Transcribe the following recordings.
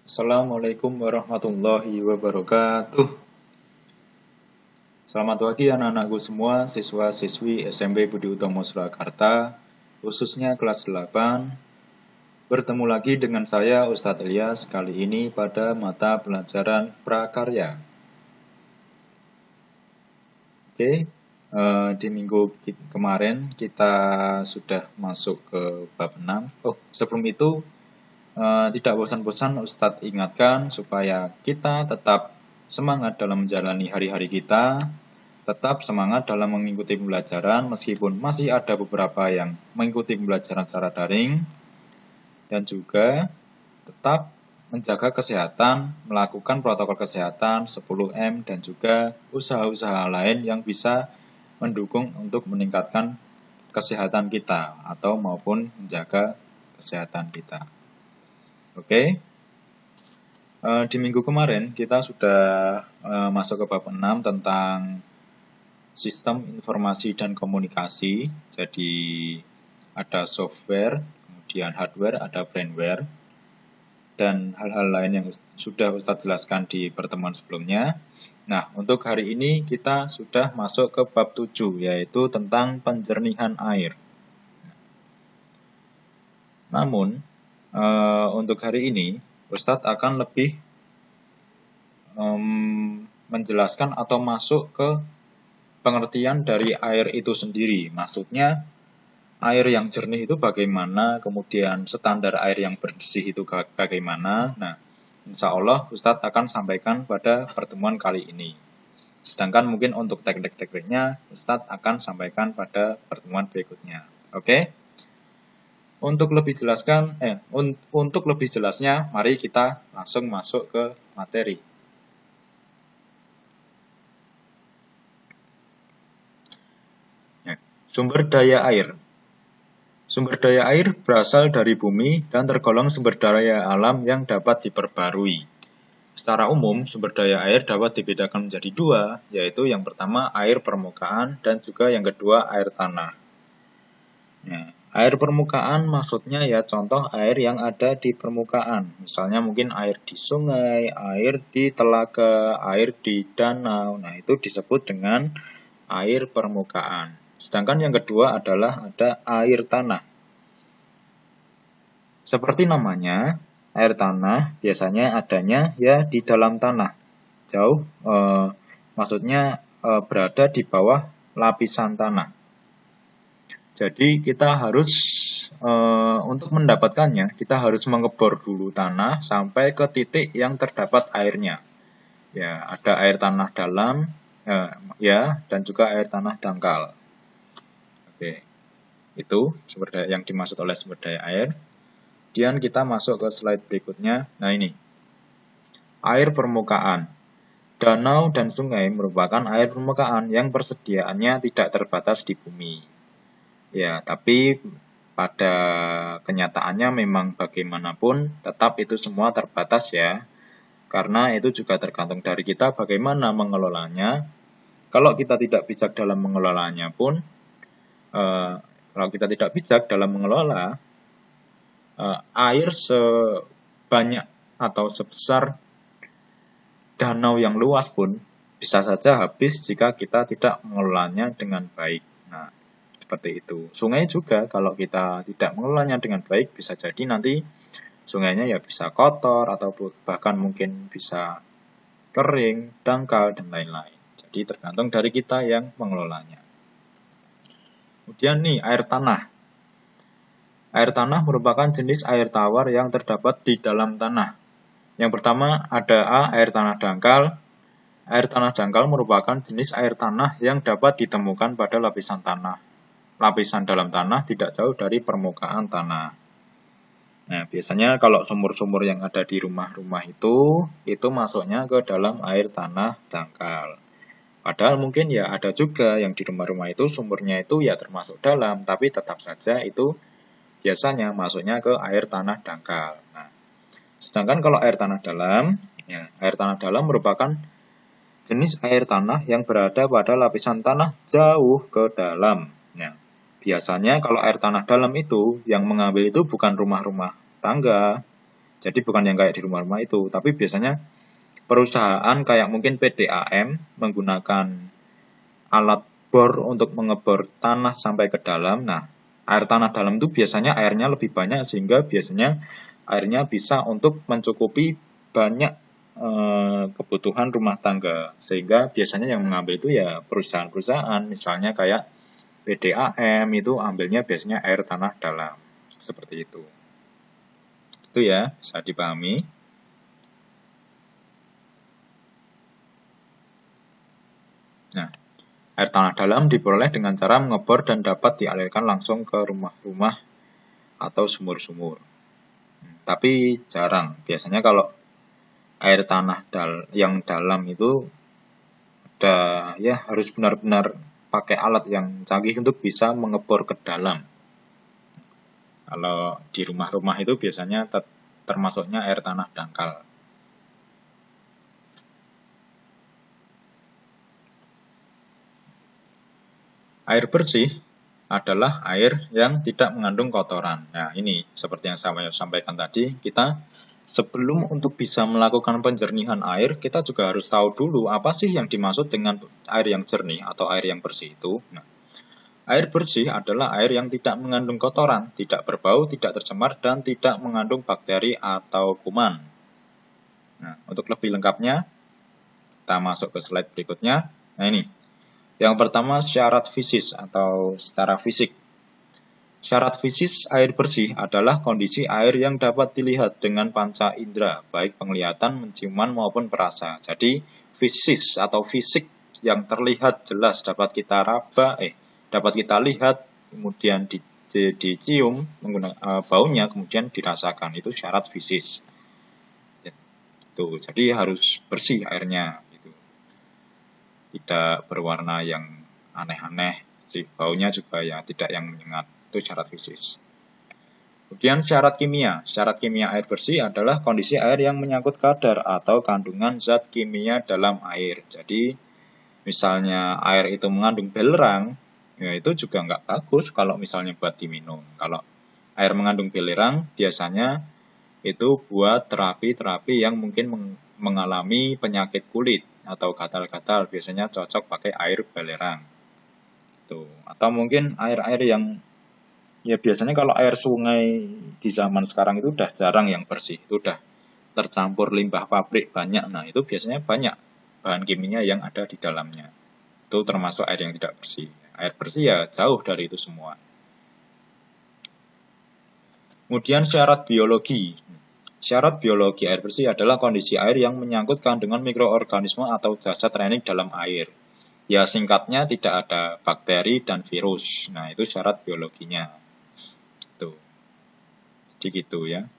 Assalamualaikum warahmatullahi wabarakatuh. Selamat pagi anak-anakku semua, siswa-siswi SMP Budi Utomo Surakarta, khususnya kelas 8. Bertemu lagi dengan saya Ustadz Ilyas, kali ini pada mata pelajaran prakarya. Oke, di minggu kemarin kita sudah masuk ke bab 6. Sebelum itu, tidak bosan-bosan Ustadz ingatkan supaya kita tetap semangat dalam menjalani hari-hari kita, tetap semangat dalam mengikuti pembelajaran meskipun masih ada beberapa yang mengikuti pembelajaran secara daring, dan juga tetap menjaga kesehatan, melakukan protokol kesehatan 10M, dan juga usaha-usaha lain yang bisa mendukung untuk meningkatkan kesehatan kita atau maupun menjaga kesehatan kita. Oke, di minggu kemarin kita sudah masuk ke bab 6 tentang sistem informasi dan komunikasi. Jadi ada software, kemudian hardware, ada brainware, dan hal-hal lain yang sudah Ustadz jelaskan di pertemuan sebelumnya. Nah, untuk hari ini kita sudah masuk ke bab 7, yaitu tentang penjernihan air. Namun, untuk hari ini, Ustadz akan lebih menjelaskan atau masuk ke pengertian dari air itu sendiri. Maksudnya, air yang jernih itu bagaimana, kemudian standar air yang bersih itu bagaimana. Nah, insya Allah Ustadz akan sampaikan pada pertemuan kali ini. Sedangkan mungkin untuk teknik-tekniknya, Ustadz akan sampaikan pada pertemuan berikutnya. Oke? Untuk lebih jelasnya, mari kita langsung masuk ke materi. Sumber daya air. Sumber daya air berasal dari bumi dan tergolong sumber daya alam yang dapat diperbarui. Secara umum, sumber daya air dapat dibedakan menjadi dua, yaitu yang pertama air permukaan dan juga yang kedua air tanah. Air permukaan maksudnya ya contoh air yang ada di permukaan. Misalnya mungkin air di sungai, air di telaga, air di danau. Nah, itu disebut dengan air permukaan. Sedangkan yang kedua adalah ada air tanah. Seperti namanya, air tanah biasanya adanya ya di dalam tanah. Jauh, maksudnya berada di bawah lapisan tanah. Jadi kita harus untuk mendapatkannya, kita harus mengebor dulu tanah sampai ke titik yang terdapat airnya. Ya, ada air tanah dalam, dan juga air tanah dangkal. Oke, itu sumber daya yang dimaksud oleh sumber daya air. Kemudian kita masuk ke slide berikutnya. Nah, ini air permukaan. Danau dan sungai merupakan air permukaan yang persediaannya tidak terbatas di bumi. Ya, tapi pada kenyataannya memang bagaimanapun tetap itu semua terbatas ya. Karena itu juga tergantung dari kita bagaimana mengelolanya. Kalau kita tidak bijak dalam mengelolanya pun, air sebanyak atau sebesar danau yang luas pun bisa saja habis jika kita tidak mengelolanya dengan baik. Nah, seperti itu. Sungai juga kalau kita tidak mengelolanya dengan baik bisa jadi nanti sungainya ya bisa kotor atau bahkan mungkin bisa kering, dangkal, dan lain-lain. Jadi tergantung dari kita yang mengelolanya. Kemudian nih air tanah. Air tanah merupakan jenis air tawar yang terdapat di dalam tanah. Yang pertama ada A, air tanah dangkal. Air tanah dangkal merupakan jenis air tanah yang dapat ditemukan pada lapisan dalam tanah tidak jauh dari permukaan tanah. Nah, biasanya kalau sumur-sumur yang ada di rumah-rumah itu masuknya ke dalam air tanah dangkal. Padahal mungkin ya ada juga yang di rumah-rumah itu sumurnya itu ya termasuk dalam, tapi tetap saja itu biasanya masuknya ke air tanah dangkal. Nah, sedangkan kalau air tanah dalam merupakan jenis air tanah yang berada pada lapisan tanah jauh ke dalam. Nah, biasanya kalau air tanah dalam itu yang mengambil itu bukan rumah-rumah tangga, Jadi bukan yang kayak di rumah-rumah itu, tapi biasanya perusahaan kayak mungkin PDAM menggunakan alat bor untuk mengebor tanah sampai ke dalam. Nah, air tanah dalam itu biasanya airnya lebih banyak sehingga biasanya airnya bisa untuk mencukupi banyak kebutuhan rumah tangga. Sehingga biasanya yang mengambil itu ya perusahaan-perusahaan, misalnya kayak PDAM itu ambilnya biasanya air tanah dalam. Seperti itu. Itu ya, bisa dipahami. Nah, air tanah dalam diperoleh dengan cara mengebor dan dapat dialirkan langsung ke rumah-rumah atau sumur-sumur. Tapi jarang. Biasanya kalau air tanah yang dalam itu ya harus benar-benar pakai alat yang canggih untuk bisa mengebor ke dalam. Kalau di rumah-rumah itu biasanya termasuknya air tanah dangkal. Air bersih adalah air yang tidak mengandung kotoran. Nah, ini seperti yang saya sampaikan tadi, kita sebelum untuk bisa melakukan penjernihan air, kita juga harus tahu dulu apa sih yang dimaksud dengan air yang jernih atau air yang bersih itu. Nah, air bersih adalah air yang tidak mengandung kotoran, tidak berbau, tidak tercemar, dan tidak mengandung bakteri atau kuman. Nah, untuk lebih lengkapnya, kita masuk ke slide berikutnya. Nah, ini. Yang pertama, syarat fisik atau secara fisik. Syarat fisik air bersih adalah kondisi air yang dapat dilihat dengan panca indera, baik penglihatan, menciuman, maupun perasa. Jadi, fisik atau fisik yang terlihat jelas dapat kita dapat kita lihat, kemudian dicium, menggunakan baunya, kemudian dirasakan. Itu syarat fisik. Jadi harus bersih airnya. Tidak berwarna yang aneh-aneh, baunya juga ya tidak yang menyengat, itu syarat fisik. Kemudian syarat kimia. Syarat kimia air bersih adalah kondisi air yang menyangkut kadar atau kandungan zat kimia dalam air. Jadi misalnya air itu mengandung belerang, ya itu juga nggak bagus kalau misalnya buat diminum. Kalau air mengandung belerang biasanya itu buat terapi-terapi yang mungkin mengalami penyakit kulit atau gatal-gatal, biasanya cocok pakai air belerang. Atau mungkin air-air yang ya biasanya kalau air sungai di zaman sekarang itu udah jarang yang bersih, itu udah tercampur limbah pabrik banyak. Nah, itu biasanya banyak bahan kimia yang ada di dalamnya. Itu termasuk air yang tidak bersih. Air bersih ya jauh dari itu semua. Kemudian syarat biologi. Syarat biologi air bersih adalah kondisi air yang menyangkut kandungan mikroorganisme atau zat-zat renik dalam air. Ya singkatnya tidak ada bakteri dan virus. Nah, itu syarat biologinya. Jadi gitu ya.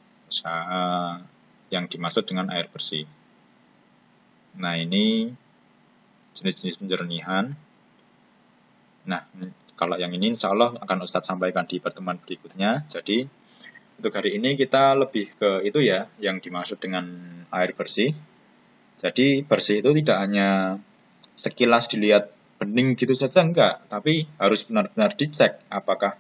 Yang dimaksud dengan air bersih. Nah, ini jenis-jenis penjernihan. Nah, kalau yang ini insya Allah akan Ustadz sampaikan di pertemuan berikutnya. Jadi untuk hari ini kita lebih ke itu ya, yang dimaksud dengan air bersih. Jadi bersih itu tidak hanya sekilas dilihat bening gitu saja, enggak. Tapi harus benar-benar dicek apakah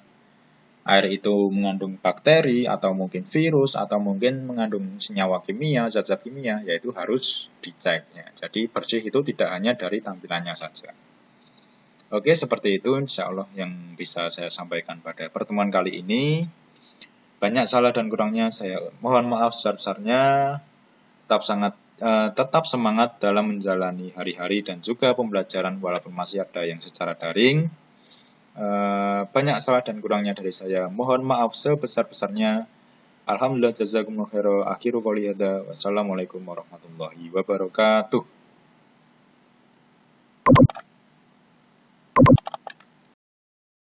air itu mengandung bakteri atau mungkin virus atau mungkin mengandung senyawa kimia, zat-zat kimia, yaitu harus dicek. Ya. Jadi bersih itu tidak hanya dari tampilannya saja. Oke, seperti itu insya Allah yang bisa saya sampaikan pada pertemuan kali ini. Banyak salah dan kurangnya saya mohon maaf sebesar-besarnya. Tetap semangat dalam menjalani hari-hari dan juga pembelajaran walaupun masih ada yang secara daring. Banyak salah dan kurangnya dari saya. Mohon maaf sebesar-besarnya. Alhamdulillah jazakumullah khairan. Akhiru qouli hadza. Wassalamualaikum warahmatullahi wabarakatuh.